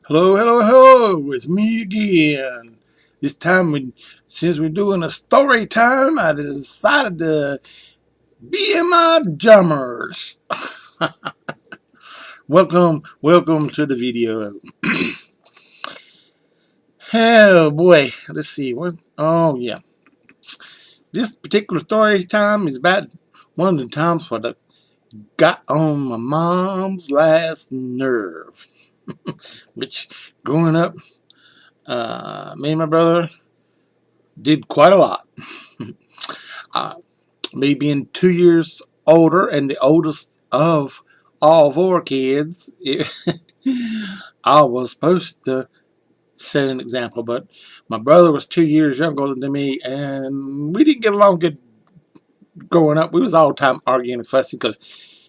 Hello, hello, hello. It's me again. This time, since we're doing a story time, I decided to be in my jammers. Welcome to the video. Oh boy, let's see. Oh yeah, this particular story time is about one of the times when I got on my mom's last nerve. Which, growing up, me and my brother did quite a lot. uh, Me being 2 years older and the oldest of all four kids, I was supposed to set an example, but my brother was 2 years younger than me, and we didn't get along good growing up. We was all the time arguing and fussing because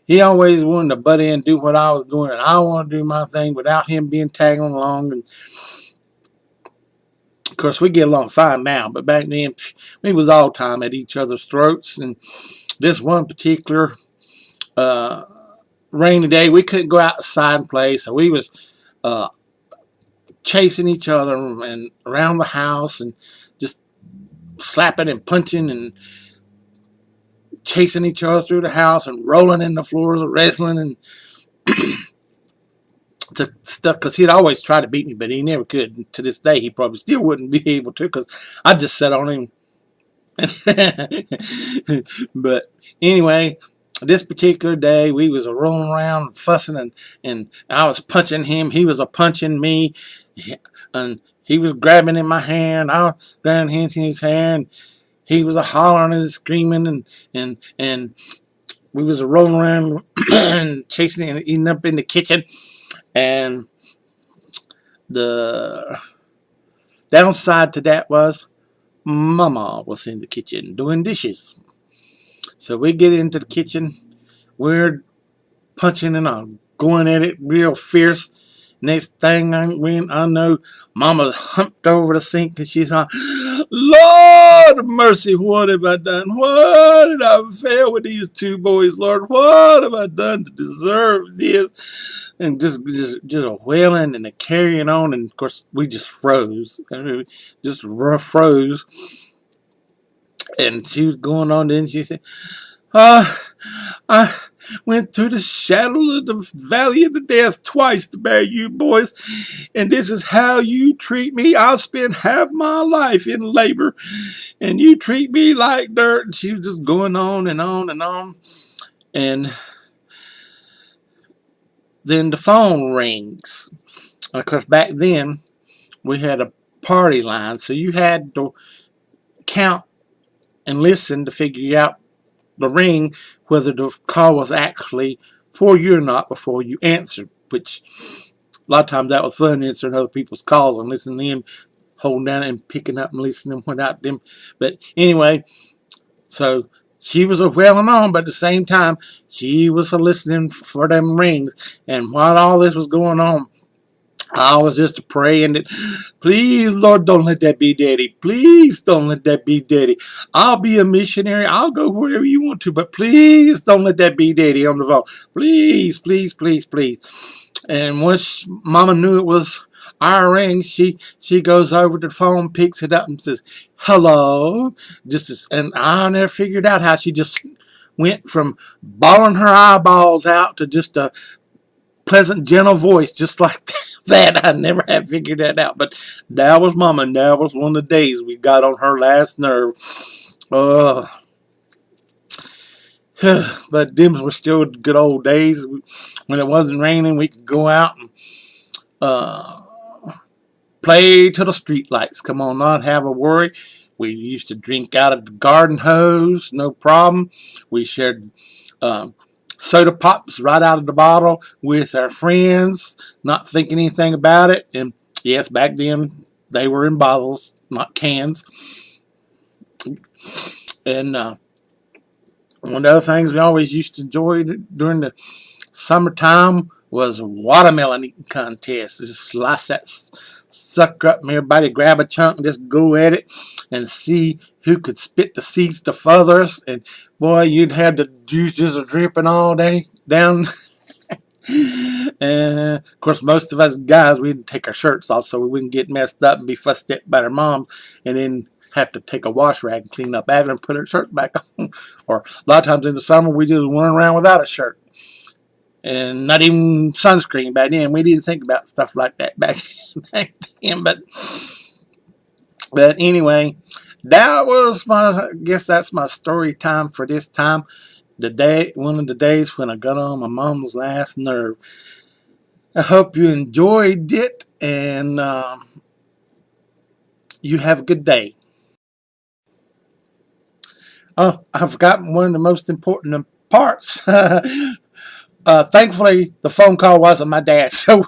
he always wanted to butt in and do what I was doing, and I wanted to do my thing without him being tagging along. And of course, we get along fine now, but back then we was all the time at each other's throats. And this one particular uh, rainy day, we couldn't go outside and play, so we was uh, chasing each other and around the house and just slapping and punching and chasing each other through the house and rolling in the floors of wrestling and to stuff because he'd always try to beat me, but he never could. And to this day, he probably still wouldn't be able to because I just sat on him. But anyway, this particular day we was rolling around fussing and I was punching him, he was a punching me, and he was grabbing in my hand, I was grabbing in his hand, he was a hollering and screaming and we was rolling around and chasing and eating up in the kitchen. And the downside to that was mama was in the kitchen doing dishes. So we get into the kitchen, we're punching and going at it real fierce. Next thing I know, Mama humped over the sink and she's like, Lord of mercy, what have I done? What did I fail with these two boys, Lord? What have I done to deserve this? And just a wailing and a carrying on, and of course we just froze. I mean, just froze. And she was going on, then she said, uh, I went through the shadow of the valley of the death twice to bear you boys, and this is how you treat me. I'll spend half my life in labor, and you treat me like dirt. And she was just going on and on and on. And then the phone rings. Of course, back then we had a party line, so you had to count and listen to figure out the ring whether the call was actually for you or not before you answered, which a lot of times that was fun, answering other people's calls and listening to them, holding down and picking up and listening without them. But anyway, so she was a wailing on, but at the same time she was a listening for them rings. And while all this was going on, I was just praying that, please, Lord, don't let that be Daddy. Please don't let that be Daddy. I'll be a missionary. I'll go wherever you want to, but please don't let that be Daddy on the phone. Please, please, please, please. And once Mama knew it was our ring, she goes over to the phone, picks it up, and says, "Hello." And I never figured out how she just went from bawling her eyeballs out to just a pleasant, gentle voice, just like that. I never have figured that out. But that was Mama, and that was one of the days we got on her last nerve. Uh, but them were still good old days. When it wasn't raining, we could go out and uh, play till the street lights come on, not have a worry. We used to drink out of the garden hose, no problem. We shared soda pops right out of the bottle with our friends, not thinking anything about it. And yes, back then they were in bottles, not cans. And one of the other things we always used to enjoy during the summertime was a watermelon eating contest. Just slice that sucker up and everybody grab a chunk and just go at it and see who could spit the seeds the furthest. And boy, you'd have the juices dripping all day down. Of course, most of us guys, we'd take our shirts off so we wouldn't get messed up and be fussed at by our moms, and then have to take a wash rag and clean up after and put our shirts back on. Or a lot of times in the summer, we just run around without a shirt. And not even sunscreen back then. We didn't think about stuff like that back then. But anyway, that was I guess that's my story time for this time. One of the days when I got on my mom's last nerve. I hope you enjoyed it, and you have a good day. Oh, I've forgotten one of the most important parts. Thankfully, the phone call wasn't my dad, so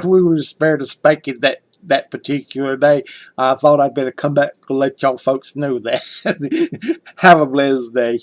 we were spared a spanking that particular day. I thought I'd better come back to let y'all folks know that. Have a blessed day.